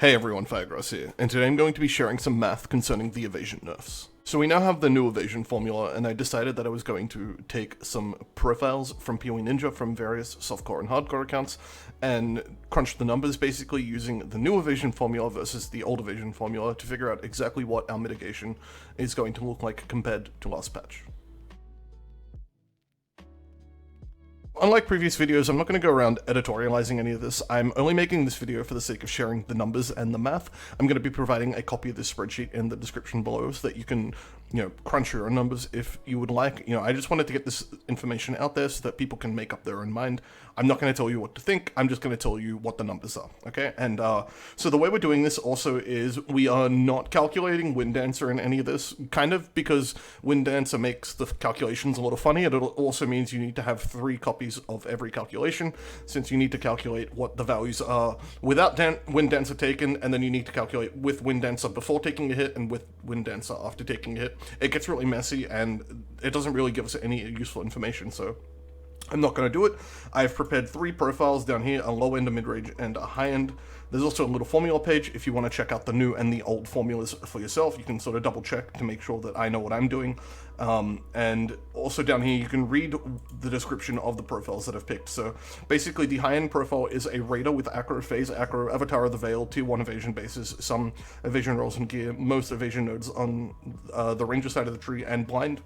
Hey everyone, Firegrass here, and today I'm going to be sharing some math concerning the evasion nerfs. So we now have the new evasion formula, and I decided that I was going to take some profiles from PoE Ninja from various softcore and hardcore accounts, and crunch the numbers basically using the new evasion formula versus the old evasion formula to figure out exactly what our mitigation is going to look like compared to last patch. Unlike previous videos, I'm not going to go around editorializing any of this. I'm only making this video for the sake of sharing the numbers and the math. I'm going to be providing a copy of this spreadsheet in the description below so that you can, crunch your own numbers if you would like. I just wanted to get this information out there so that people can make up their own mind. I'm not going to tell you what to think. I'm just going to tell you what the numbers are, okay? And so the way we're doing this also is we are not calculating Wind Dancer in any of this, kind of because Wind Dancer makes the calculations a little funny. It also means you need to have 3 copies of every calculation, since you need to calculate what the values are without Wind Dancer taken, and then you need to calculate with Wind Dancer before taking a hit and with Wind Dancer after taking a hit. It gets really messy, and it doesn't really give us any useful information, so I'm not going to do it. I've prepared 3 profiles down here, a low end, a mid-range, and a high end. There's also a little formula page if you want to check out the new and the old formulas for yourself. You can sort of double check to make sure that I know what I'm doing. And also down here you can read the description of the profiles that I've picked. So basically the high end profile is a Raider with Acro Phase, Acro, Avatar of the Veil, Tier 1 evasion bases, some evasion rolls and gear, most evasion nodes on the Ranger side of the tree, and blind.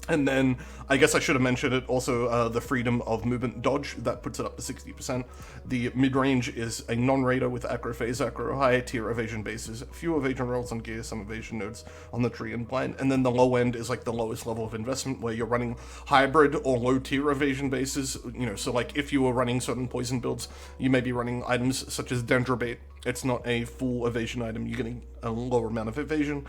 And then, I guess I should have mentioned it, also the freedom of movement dodge, that puts it up to 60%. The mid-range is a non-raider with Acro Phase, Acro, high tier evasion bases, few evasion rolls on gear, some evasion nodes on the tree and blind. And then the low end is like the lowest level of investment, where you're running hybrid or low tier evasion bases. So like if you were running certain poison builds, you may be running items such as Dendrobait. It's not a full evasion item, you're getting a lower amount of evasion.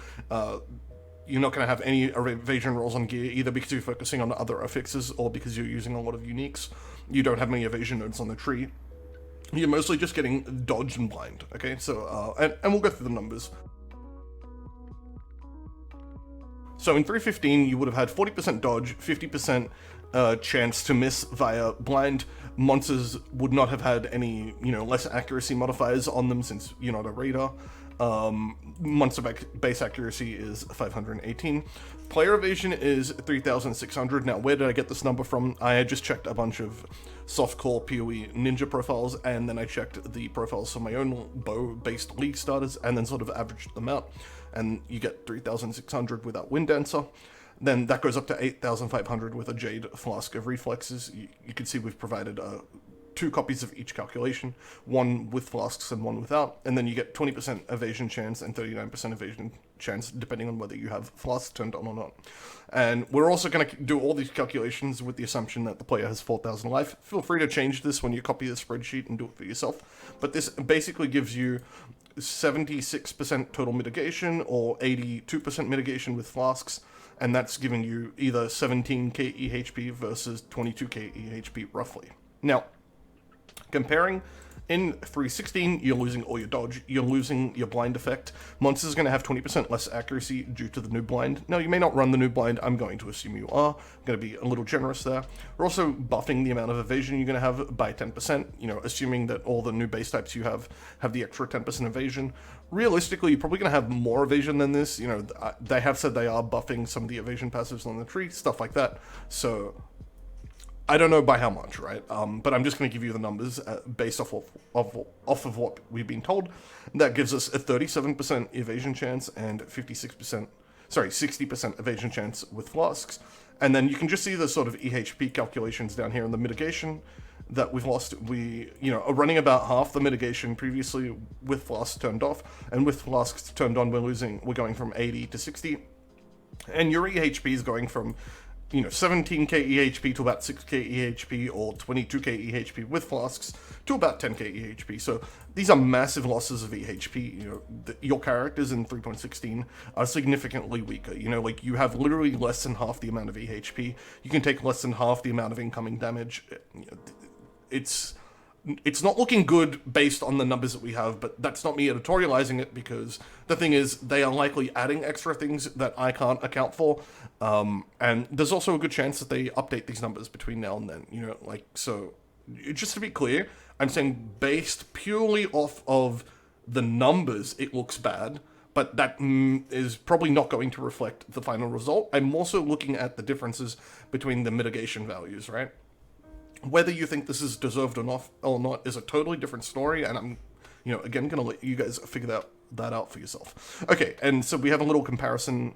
You're not going to have any evasion rolls on gear, either because you're focusing on other affixes or because you're using a lot of uniques. You don't have many evasion nodes on the tree. You're mostly just getting dodge and blind, okay? So, and we'll go through the numbers. So in 315, you would have had 40% dodge, 50% chance to miss via blind. Monsters would not have had any, less accuracy modifiers on them since you're not a radar. Monster base accuracy is 518. Player evasion is 3,600. Now, where did I get this number from? I had just checked a bunch of softcore PoE Ninja profiles, and then I checked the profiles for my own bow-based league starters, and then sort of averaged them out, and you get 3,600 without Wind Dancer. Then that goes up to 8,500 with a Jade Flask of Reflexes. You can see we've provided 2 copies of each calculation, one with flasks and one without, and then you get 20% evasion chance and 39% evasion chance, depending on whether you have flasks turned on or not. And we're also going to do all these calculations with the assumption that the player has 4,000 life. Feel free to change this when you copy the spreadsheet and do it for yourself, but this basically gives you 76% total mitigation or 82% mitigation with flasks, and that's giving you either 17k EHP versus 22k EHP roughly. Now, comparing, in 316, you're losing all your dodge, you're losing your blind effect. Monsters are going to have 20% less accuracy due to the new blind. Now, you may not run the new blind, I'm going to assume you are. I'm going to be a little generous there. We're also buffing the amount of evasion you're going to have by 10%, assuming that all the new base types you have the extra 10% evasion. Realistically, you're probably going to have more evasion than this. They have said they are buffing some of the evasion passives on the tree, stuff like that. So I don't know by how much, right? But I'm just going to give you the numbers based off of what we've been told. That gives us a 37% evasion chance and 60% evasion chance with flasks. And then you can just see the sort of EHP calculations down here in the mitigation that we've lost. We, are running about half the mitigation previously with flasks turned off, and with flasks turned on, we're going from 80 to 60. And your EHP is going from 17k EHP to about 6k EHP, or 22k EHP with flasks to about 10k EHP. So these are massive losses of EHP. Your characters in 3.16 are significantly weaker. You have literally less than half the amount of EHP. You can take less than half the amount of incoming damage. It's not looking good based on the numbers that we have, but that's not me editorializing it, because the thing is, they are likely adding extra things that I can't account for, and there's also a good chance that they update these numbers between now and then, so just to be clear, I'm saying based purely off of the numbers, it looks bad, but that is probably not going to reflect the final result. I'm also looking at the differences between the mitigation values, right? Whether you think this is deserved or not is a totally different story, and I'm, again, going to let you guys figure that out for yourself. Okay, and so we have a little comparison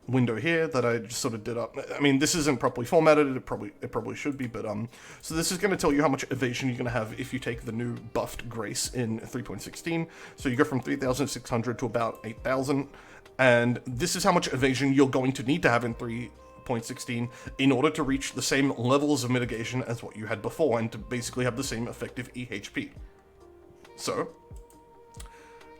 window here that I just sort of did up. I mean, this isn't properly formatted, it probably should be, but so this is going to tell you how much evasion you're going to have if you take the new buffed Grace in 3.16. So you go from 3,600 to about 8,000, and this is how much evasion you're going to need to have in 3.16 in order to reach the same levels of mitigation as what you had before, and to basically have the same effective EHP. So,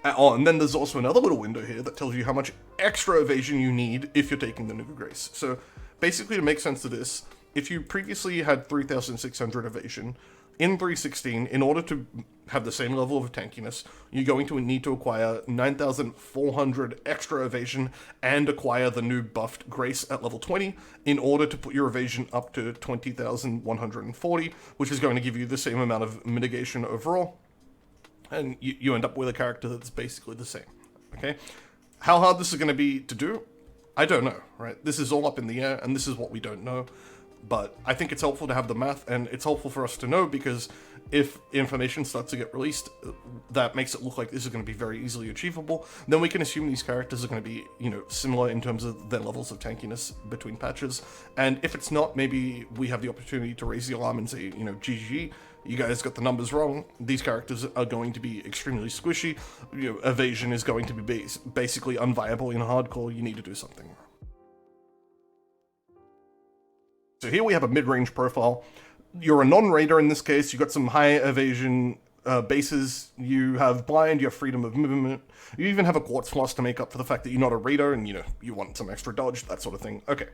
and then there's also another little window here that tells you how much extra evasion you need if you're taking the new Grace. So basically, to make sense of this, if you previously had 3,600 evasion, in 3.16, in order to have the same level of tankiness, you're going to need to acquire 9,400 extra evasion and acquire the new buffed Grace at level 20 in order to put your evasion up to 20,140, which is going to give you the same amount of mitigation overall. And you end up with a character that's basically the same, okay? How hard this is going to be to do, I don't know, right? This is all up in the air, and this is what we don't know. But I think it's helpful to have the math, and it's helpful for us to know, because if information starts to get released that makes it look like this is going to be very easily achievable, then we can assume these characters are going to be, similar in terms of their levels of tankiness between patches. And if it's not, maybe we have the opportunity to raise the alarm and say, GG, you guys got the numbers wrong. These characters are going to be extremely squishy. Evasion is going to be basically unviable in hardcore. You need to do something. So here we have a mid-range profile. You're a non-raider in this case. You got some high evasion bases. You have blind. You have freedom of movement. You even have a quartz floss to make up for the fact that you're not a raider and you want some extra dodge, that sort of thing. Okay.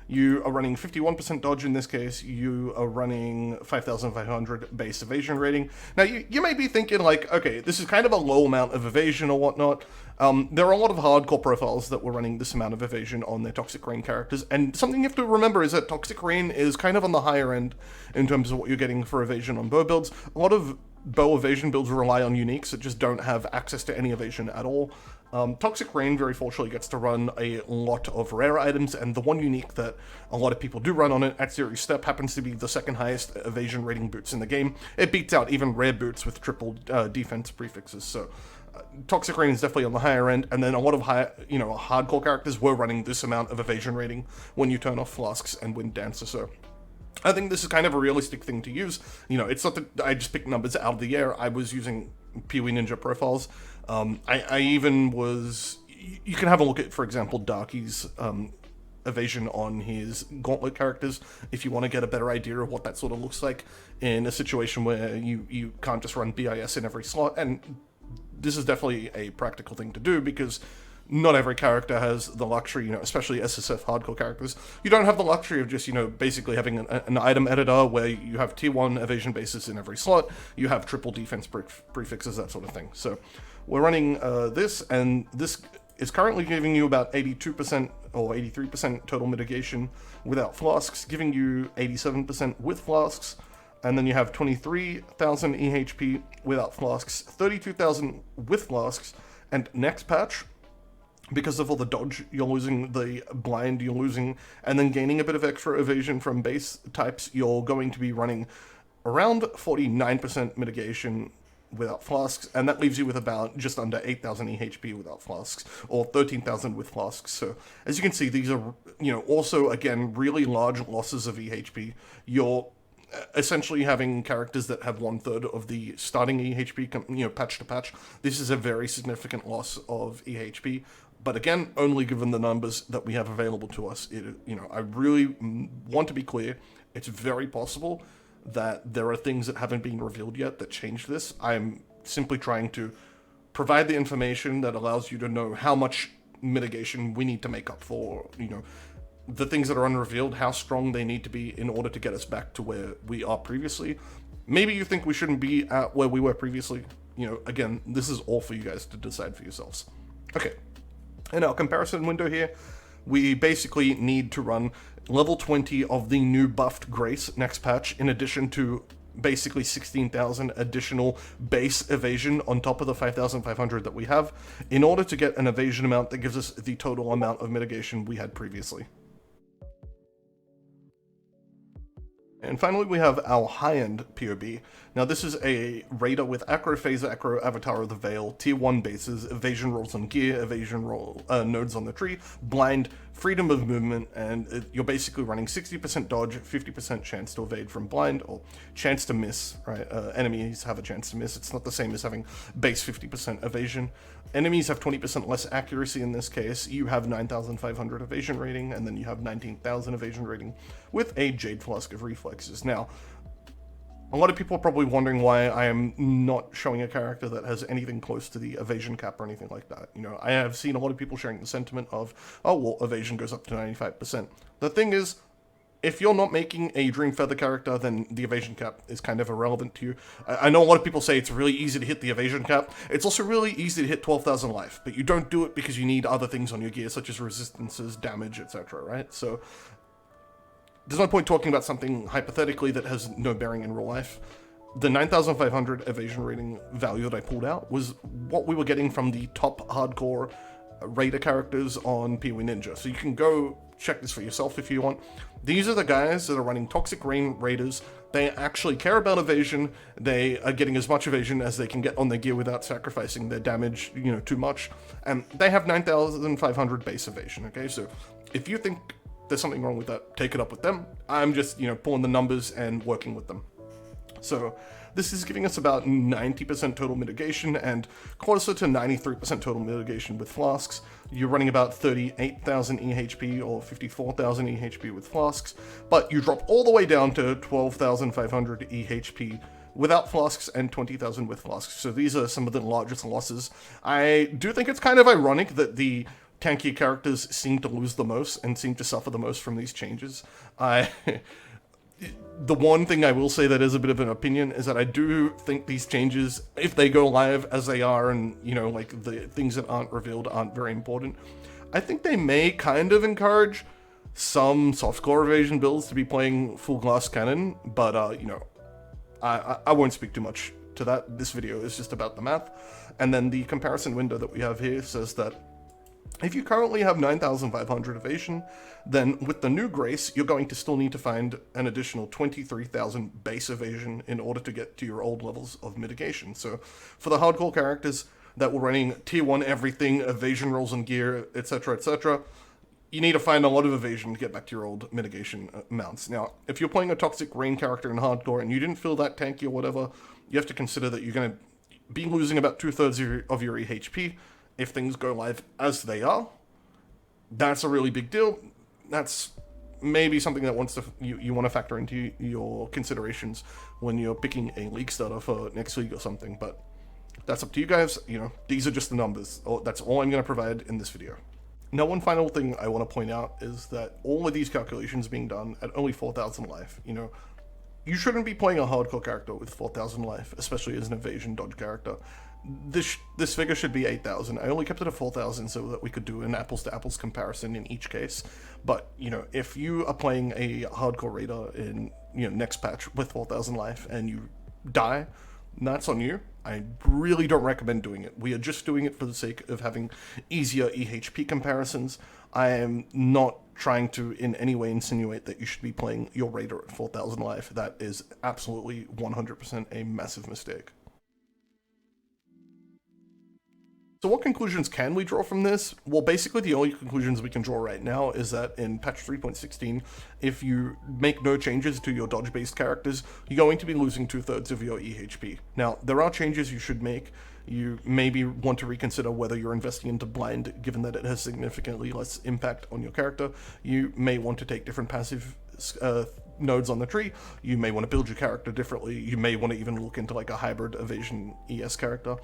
You are running 51% dodge in this case. You are running 5,500 base evasion rating. Now, you may be thinking, like, okay, this is kind of a low amount of evasion or whatnot. There are a lot of hardcore profiles that were running this amount of evasion on their Toxic Rain characters, and something you have to remember is that Toxic Rain is kind of on the higher end in terms of what you're getting for evasion on bow builds. A lot of bow evasion builds rely on uniques that just don't have access to any evasion at all. Toxic Rain very fortunately gets to run a lot of rare items, and the one unique that a lot of people do run on it at Series Step happens to be the second highest evasion rating boots in the game. It beats out even rare boots with triple defense prefixes, so Toxic Rain is definitely on the higher end, and then a lot of hardcore characters were running this amount of evasion rating when you turn off Flasks and Wind Dancer, so I think this is kind of a realistic thing to use. It's not that I just picked numbers out of the air. I was using Pee-wee Ninja profiles. I even was... You can have a look at, for example, Darky's evasion on his Gauntlet characters if you want to get a better idea of what that sort of looks like in a situation where you can't just run BIS in every slot. And this is definitely a practical thing to do, because not every character has the luxury, especially SSF hardcore characters. You don't have the luxury of just, basically having an item editor where you have tier 1 evasion bases in every slot, you have triple defense prefixes, that sort of thing. So we're running this, and this is currently giving you about 82% or 83% total mitigation without Flasks, giving you 87% with Flasks, and then you have 23,000 EHP without Flasks, 32,000 with Flasks, and next patch, because of all the dodge you're losing, the blind you're losing, and then gaining a bit of extra evasion from base types, you're going to be running around 49% mitigation without Flasks, and that leaves you with about just under 8,000 EHP without Flasks, or 13,000 with Flasks. So, as you can see, these are, also, again, really large losses of EHP. You're essentially having characters that have 1/3 of the starting EHP, patch to patch. This is a very significant loss of EHP. But again, only given the numbers that we have available to us. I really want to be clear. It's very possible that there are things that haven't been revealed yet that change this. I'm simply trying to provide the information that allows you to know how much mitigation we need to make up for, the things that are unrevealed, how strong they need to be in order to get us back to where we are previously. Maybe you think we shouldn't be at where we were previously. Again, this is all for you guys to decide for yourselves. Okay. In our comparison window here, we basically need to run level 20 of the new buffed Grace next patch, in addition to basically 16,000 additional base evasion on top of the 5,500 that we have in order to get an evasion amount that gives us the total amount of mitigation we had previously. And finally, we have our high-end POB. Now, this is a raider with Acro, Phaser, Acro, Avatar of the Veil, Tier 1 bases, evasion rolls on gear, evasion roll nodes on the tree, blind, freedom of movement, and you're basically running 60% dodge, 50% chance to evade from blind, or chance to miss, right? Enemies have a chance to miss. It's not the same as having base 50% evasion. Enemies have 20% less accuracy in this case. You have 9,500 evasion rating, and then you have 19,000 evasion rating with a Jade Flask of Reflexes. Now, a lot of people are probably wondering why I am not showing a character that has anything close to the evasion cap or anything like that. You know, I have seen a lot of people sharing the sentiment of, oh, well, evasion goes up to 95%. The thing is, if you're not making a Dream Feather character, then the evasion cap is kind of irrelevant to you. I know a lot of people say it's really easy to hit the evasion cap. It's also really easy to hit 12,000 life, but you don't do it because you need other things on your gear, such as resistances, damage, etc., right? So there's no point talking about something hypothetically that has no bearing in real life. The 9,500 evasion rating value that I pulled out was what we were getting from the top hardcore raider characters on PoE Ninja. So you can go check this for yourself if you want. These are the guys that are running Toxic Rain Raiders. They actually care about evasion. They are getting as much evasion as they can get on their gear without sacrificing their damage, you know, too much. And they have 9,500 base evasion, okay? So if you think there's something wrong with that, take it up with them. I'm just, you know, pulling the numbers and working with them. So this is giving us about 90% total mitigation and closer to 93% total mitigation with flasks. You're running about 38,000 EHP or 54,000 EHP with flasks, but you drop all the way down to 12,500 EHP without flasks and 20,000 with flasks. So these are some of the largest losses. I do think it's kind of ironic that the tanky characters seem to lose the most and seem to suffer the most from these changes. The one thing I will say that is a bit of an opinion is that I do think these changes, if they go live as they are and, you know, like the things that aren't revealed aren't very important, I think they may kind of encourage some softcore evasion builds to be playing full glass cannon, but, you know, I won't speak too much to that. This video is just about the math. And then the comparison window that we have here says that if you currently have 9,500 evasion, then with the new Grace, you're going to still need to find an additional 23,000 base evasion in order to get to your old levels of mitigation. So for the hardcore characters that were running Tier 1 everything, evasion rolls and gear, etc., etc., you need to find a lot of evasion to get back to your old mitigation amounts. Now, if you're playing a Toxic Rain character in hardcore and you didn't feel that tanky or whatever, you have to consider that you're going to be losing about 2/3 of your EHP if things go live as they are. That's a really big deal. That's maybe something that you want to factor into your considerations when you're picking a league starter for next league or something, but that's up to you guys. You know, these are just the numbers. That's all I'm going to provide in this video. Now, one final thing I want to point out is that all of these calculations being done at only 4,000 life. You know, you shouldn't be playing a hardcore character with 4,000 life, especially as an evasion dodge character. This figure should be 8,000. I only kept it at 4,000 so that we could do an apples-to-apples comparison in each case. But, you know, if you are playing a hardcore raider in, you know, next patch with 4,000 life and you die, that's on you. I really don't recommend doing it. We are just doing it for the sake of having easier EHP comparisons. I am not trying to in any way insinuate that you should be playing your raider at 4,000 life. That is absolutely 100% a massive mistake. So what conclusions can we draw from this? Well, basically the only conclusions we can draw right now is that in patch 3.16, if you make no changes to your dodge-based characters, you're going to be losing 2/3 of your EHP. Now, there are changes you should make. You maybe want to reconsider whether you're investing into blind, given that it has significantly less impact on your character. You may want to take different passive nodes on the tree. You may want to build your character differently. You may want to even look into like a hybrid evasion ES character.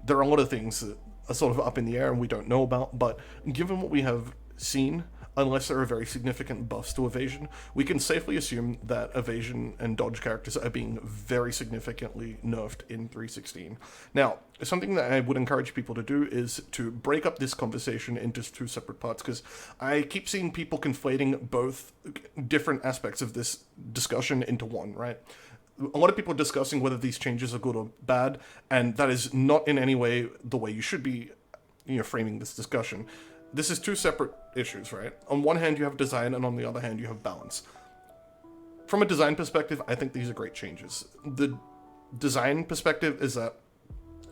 There are a lot of things that are sort of up in the air and we don't know about, but given what we have seen, unless there are very significant buffs to evasion, we can safely assume that evasion and dodge characters are being very significantly nerfed in 3.16. Now, something that I would encourage people to do is to break up this conversation into two separate parts, because I keep seeing people conflating both different aspects of this discussion into one, right? a lot of people are discussing whether these changes are good or bad, and that is not in any way the way you should be, framing this discussion. This is two separate issues, right? On one hand, you have design, and on the other hand, you have balance. From a design perspective, I think these are great changes. The design perspective is that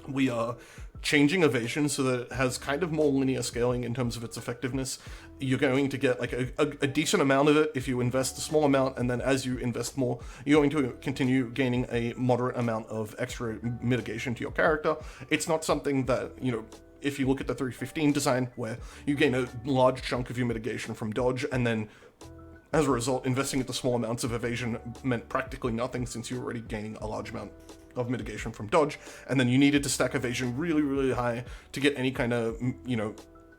we are changing evasion so that it has kind of more linear scaling in terms of its effectiveness. You're going to get like a decent amount of it if you invest a small amount, and then as you invest more, you're going to continue gaining a moderate amount of extra mitigation to your character. It's not something that, if you look at the 315 design, where you gain a large chunk of your mitigation from dodge, and then as a result, investing into small amounts of evasion meant practically nothing since you were already gaining a large amount of mitigation from dodge, and then you needed to stack evasion really, really high to get any kind of,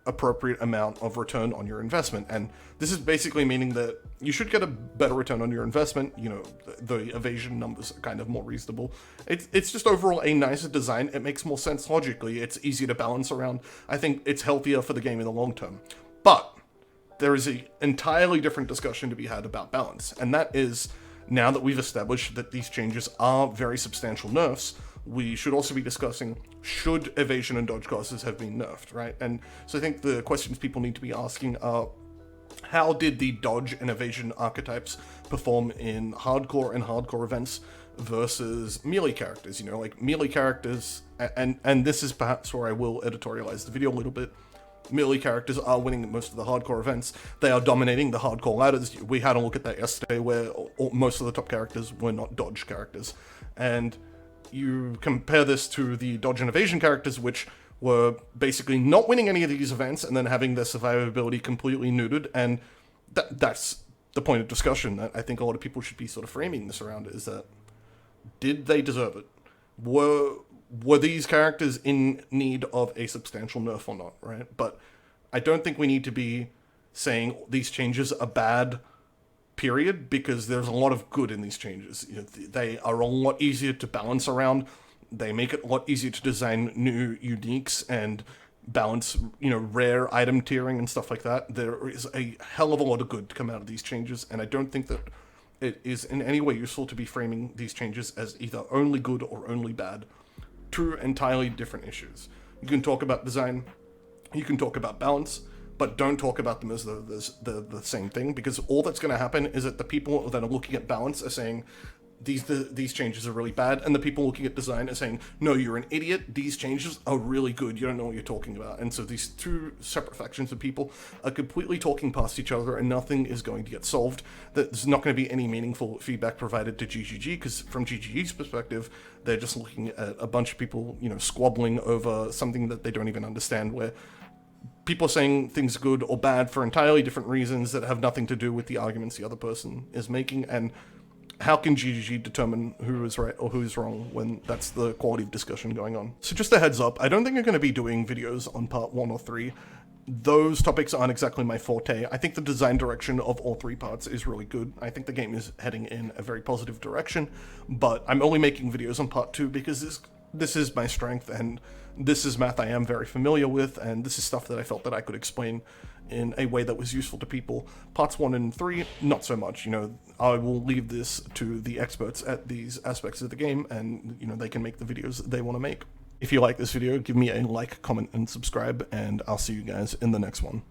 appropriate amount of return on your investment. And this is basically meaning that you should get a better return on your investment. The evasion numbers are kind of more reasonable. It's just overall a nicer design. It makes more sense logically. It's easier to balance around. I think it's healthier for the game in the long term. But there is an entirely different discussion to be had about balance, and that is, now that we've established that these changes are very substantial nerfs, we should also be discussing, should evasion and dodge classes have been nerfed, right? And so I think the questions people need to be asking are, how did the dodge and evasion archetypes perform in hardcore and hardcore events versus melee characters? Like melee characters, and this is perhaps where I will editorialize the video a little bit. Melee characters are winning most of the hardcore events. They are dominating the hardcore ladders. We had a look at that yesterday, where most of the top characters were not dodge characters. And you compare this to the dodge and evasion characters, which were basically not winning any of these events and then having their survivability completely neutered. And that's the point of discussion that I think a lot of people should be sort of framing this around, is that, did they deserve it? Were these characters in need of a substantial nerf or not, right? But I don't think we need to be saying these changes are bad, period, because there's a lot of good in these changes. They are a lot easier to balance around. They make it a lot easier to design new uniques and balance, rare item tiering and stuff like that. There is a hell of a lot of good to come out of these changes, and I don't think that it is in any way useful to be framing these changes as either only good or only bad. Two entirely different issues. You can talk about design, you can talk about balance, but don't talk about them as the same thing, because all that's going to happen is that the people that are looking at balance are saying these changes are really bad, and the people looking at design are saying, no, you're an idiot, these changes are really good, you don't know what you're talking about. And so these two separate factions of people are completely talking past each other, and nothing is going to get solved. There's not going to be any meaningful feedback provided to GGG, because from GGG's perspective, they're just looking at a bunch of people, squabbling over something that they don't even understand, where people are saying things are good or bad for entirely different reasons that have nothing to do with the arguments the other person is making. And how can GGG determine who is right or who is wrong when that's the quality of discussion going on? So just a heads up, I don't think I'm going to be doing videos on part 1 or 3. Those topics aren't exactly my forte. I think the design direction of all 3 parts is really good. I think the game is heading in a very positive direction, but I'm only making videos on part 2 because this is my strength, and this is math I am very familiar with, and this is stuff that I felt that I could explain in a way that was useful to people. Parts 1 and 3, not so much. I will leave this to the experts at these aspects of the game, and they can make the videos that they want to make. If you like this video, give me a like, comment, and subscribe, and I'll see you guys in the next one.